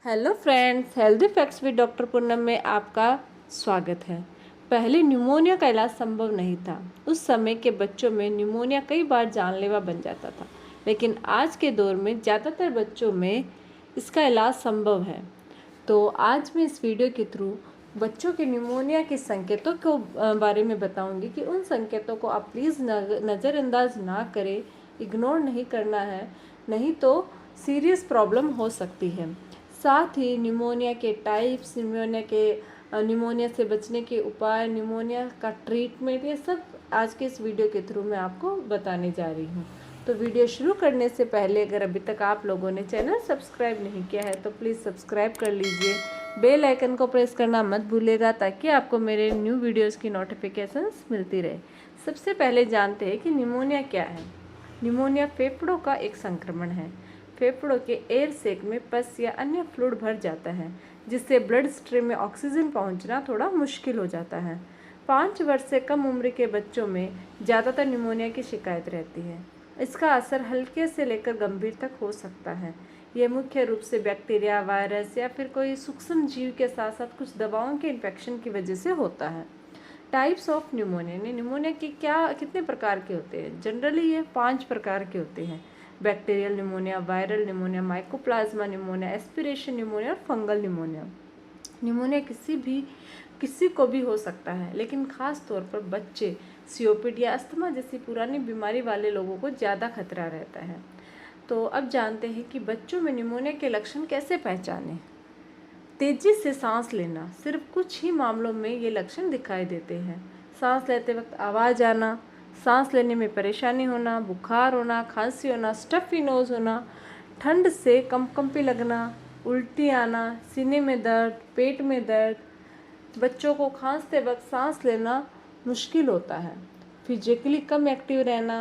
Hello friends, healthy facts with doctor Poonam में आपका स्वागत है। पहले न्यूमोनिया का इलाज संभव नहीं था। उस समय के बच्चों में न्यूमोनिया कई बार जानलेवा बन जाता था, लेकिन आज के दौर में ज़्यादातर बच्चों में इसका इलाज संभव है। तो आज मैं इस वीडियो के थ्रू बच्चों के न्यूमोनिया के संकेतों को बारे में बताऊंगी कि उन संकेतों को आप प्लीज़ नज़रअंदाज ना करें, इग्नोर नहीं करना है, नहीं तो सीरियस प्रॉब्लम हो सकती है। साथ ही न्यूमोनिया के टाइप्स, न्यूमोनिया से बचने के उपाय, न्यूमोनिया का ट्रीटमेंट, ये सब आज के इस वीडियो के थ्रू मैं आपको बताने जा रही हूँ। तो वीडियो शुरू करने से पहले अगर अभी तक आप लोगों ने चैनल सब्सक्राइब नहीं किया है तो प्लीज़ सब्सक्राइब कर लीजिए। बेल आइकन को प्रेस करना मत भूलिएगा ताकि आपको मेरे न्यू वीडियोज़ की नोटिफिकेशंस मिलती रहे। सबसे पहले जानते हैं कि न्यूमोनिया क्या है। न्यूमोनिया फेफड़ों का एक संक्रमण है। फेफड़ों के एयर सैक में पस या अन्य फ्लूइड भर जाता है, जिससे ब्लड स्ट्रीम में ऑक्सीजन पहुंचना थोड़ा मुश्किल हो जाता है। 5 वर्ष से कम उम्र के बच्चों में ज़्यादातर न्यूमोनिया की शिकायत रहती है। इसका असर हल्के से लेकर गंभीर तक हो सकता है। यह मुख्य रूप से बैक्टीरिया, वायरस या फिर कोई सूक्ष्म जीव के साथ साथ कुछ दवाओं के इन्फेक्शन की वजह से होता है। टाइप्स ऑफ न्यूमोनिया, न्यूमोनिया के कितने प्रकार के होते हैं? जनरली ये 5 प्रकार के होते हैं। Bacterial pneumonia, viral pneumonia, mycoplasma pneumonia, aspiration pneumonia और फंगल न्यूमोनिया। न्यूमोनिया किसी को भी हो सकता है, लेकिन खास तौर पर बच्चे, सीओपीडी या अस्थमा जैसी पुरानी बीमारी वाले लोगों को ज़्यादा खतरा रहता है। तो अब जानते हैं कि बच्चों में न्यूमोनिया के लक्षण कैसे पहचानें। तेजी से सांस लेना, सिर्फ कुछ ही मामलों में ये लक्षण दिखाई देते हैं। सांस लेते वक्त आवाज़ आना, सांस लेने में परेशानी होना, बुखार होना, खांसी होना, स्टफी नोज होना, ठंड से कंपकंपी लगना, उल्टी आना, सीने में दर्द, पेट में दर्द। बच्चों को खांसते वक्त सांस लेना मुश्किल होता है। फिजिकली कम एक्टिव रहना,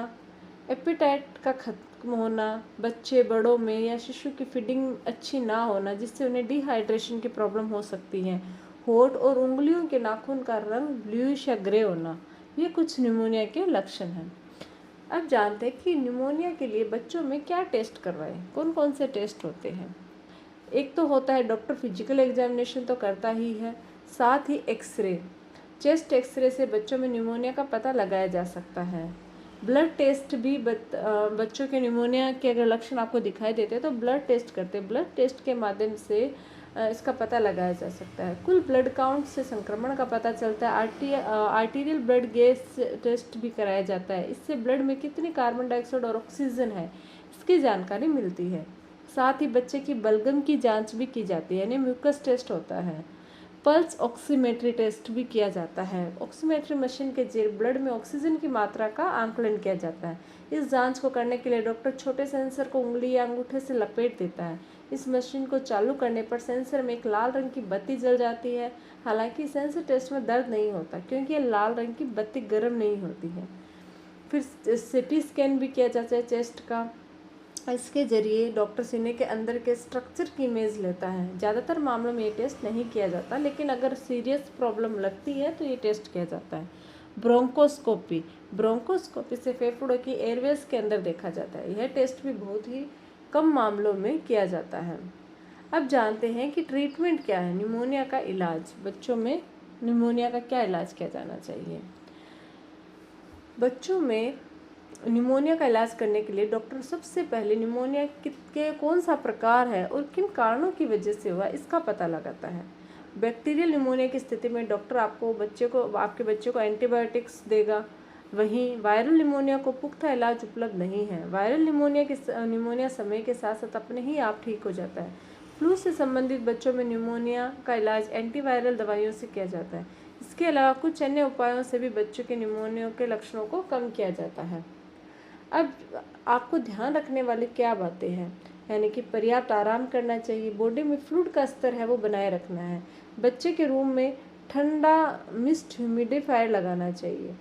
एपिटाइट का खत्म होना, बच्चे बड़ों में या शिशु की फीडिंग अच्छी ना होना जिससे उन्हें डिहाइड्रेशन की प्रॉब्लम हो सकती है। होंठ और उंगलियों के नाखून का रंग ब्लूइश या ग्रे होना, ये कुछ न्यूमोनिया के लक्षण हैं। अब जानते हैं कि न्यूमोनिया के लिए बच्चों में क्या टेस्ट करवाएं, कौन कौन से टेस्ट होते हैं। एक तो होता है डॉक्टर फिजिकल एग्जामिनेशन तो करता ही है, साथ ही एक्सरे, चेस्ट एक्सरे से बच्चों में न्यूमोनिया का पता लगाया जा सकता है। ब्लड टेस्ट भी बच्चों के न्यूमोनिया के अगर लक्षण आपको दिखाई देते हैं तो ब्लड टेस्ट करते हैं। ब्लड टेस्ट के माध्यम से इसका पता लगाया जा सकता है। कुल ब्लड काउंट से संक्रमण का पता चलता है। आर्टीरियल ब्लड गैस टेस्ट भी कराया जाता है। इससे ब्लड में कितनी कार्बन डाइऑक्साइड और ऑक्सीजन है इसकी जानकारी मिलती है। साथ ही बच्चे की बलगम की जांच भी की जाती है, यानी म्यूकस टेस्ट होता है। पल्स ऑक्सीमेट्री टेस्ट भी किया जाता है। ऑक्सीमेट्री मशीन के जरिए ब्लड में ऑक्सीजन की मात्रा का आंकलन किया जाता है। इस जांच को करने के लिए डॉक्टर छोटे सेंसर को उंगली या अंगूठे से लपेट देता है। इस मशीन को चालू करने पर सेंसर में एक लाल रंग की बत्ती जल जाती है। हालांकि सेंसर टेस्ट में दर्द नहीं होता क्योंकि ये लाल रंग की बत्ती गर्म नहीं होती है। फिर सीटी स्कैन भी किया जाता है चेस्ट का। इसके जरिए डॉक्टर सीने के अंदर के स्ट्रक्चर की इमेज लेता है। ज़्यादातर मामलों में ये टेस्ट नहीं किया जाता, लेकिन अगर सीरियस प्रॉब्लम लगती है तो ये टेस्ट किया जाता है। ब्रोंकोस्कोपी से फेफड़ों की एयरवेज के अंदर देखा जाता है। यह टेस्ट भी बहुत ही कम मामलों में किया जाता है। अब जानते हैं कि ट्रीटमेंट क्या है। न्यूमोनिया का इलाज, बच्चों में न्यूमोनिया का क्या इलाज किया जाना चाहिए। बच्चों में न्यूमोनिया का इलाज करने के लिए डॉक्टर सबसे पहले न्यूमोनिया के कौन सा प्रकार है और किन कारणों की वजह से हुआ इसका पता लगाता है। बैक्टीरियल न्यूमोनिया की स्थिति में डॉक्टर आपके बच्चे को एंटीबायोटिक्स देगा। वहीं वायरल न्यूमोनिया को पुख्ता इलाज उपलब्ध नहीं है। वायरल न्यूमोनिया समय के साथ साथ अपने ही आप ठीक हो जाता है। फ्लू से संबंधित बच्चों में न्यूमोनिया का इलाज एंटीवायरल दवाइयों से किया जाता है। इसके अलावा कुछ अन्य उपायों से भी बच्चों के न्यूमोनिया के लक्षणों को कम किया जाता है। अब आपको ध्यान रखने वाली क्या बातें हैं, यानी कि पर्याप्त आराम करना चाहिए। बॉडी में फ्लूइड का स्तर है वो बनाए रखना है। बच्चे के रूम में ठंडा मिस्ट ह्यूमिडिफायर लगाना चाहिए।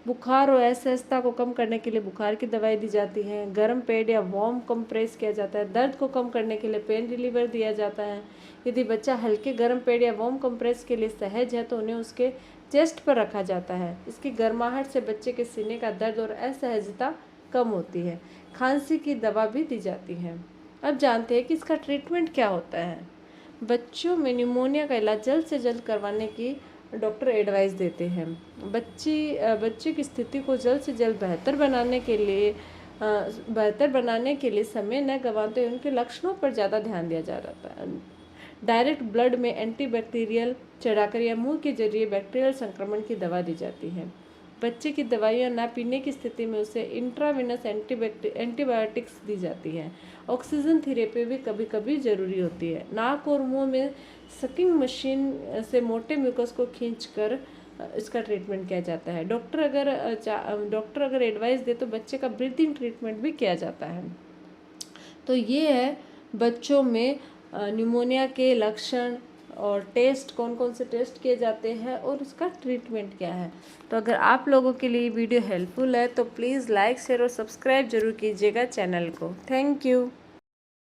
बुखार और असहजता को कम करने के लिए बुखार की दवाई दी जाती है। गर्म पैड या वार्म कंप्रेस किया जाता है। दर्द को कम करने के लिए पेन रिलीवर दिया जाता है। यदि बच्चा हल्के गर्म पैड या वार्म कंप्रेस के लिए सहज है तो उन्हें उसके चेस्ट पर रखा जाता है। इसकी गर्माहट से बच्चे के सीने का दर्द और असहजता कम होती है। खांसी की दवा भी दी जाती है। अब जानते हैं कि इसका ट्रीटमेंट क्या होता है। बच्चों में निमोनिया का इलाज जल्द से जल्द करवाने की डॉक्टर एडवाइस देते हैं। बच्चे की स्थिति को जल्द से जल्द बेहतर बनाने के लिए समय न गंवाते हुए उनके लक्षणों पर ज़्यादा ध्यान दिया जा रहा है। डायरेक्ट ब्लड में एंटीबैक्टीरियल चढ़ाकर या मुंह के जरिए बैक्टीरियल संक्रमण की दवा दी जाती है। बच्चे की दवाइयाँ ना पीने की स्थिति में उसे इंट्रावेनस एंटीबायोटिक्स दी जाती हैं। ऑक्सीजन थेरेपी भी कभी कभी जरूरी होती है। नाक और मुंह में सकिंग मशीन से मोटे म्यूकस को खींचकर इसका ट्रीटमेंट किया जाता है। डॉक्टर अगर एडवाइस दे तो बच्चे का ब्रीथिंग ट्रीटमेंट भी किया जाता है। तो ये है बच्चों में निमोनिया के लक्षण और टेस्ट, कौन कौन से टेस्ट किए जाते हैं और उसका ट्रीटमेंट क्या है। तो अगर आप लोगों के लिए वीडियो हेल्पफुल है तो प्लीज़ लाइक, शेयर और सब्सक्राइब जरूर कीजिएगा चैनल को। Thank you.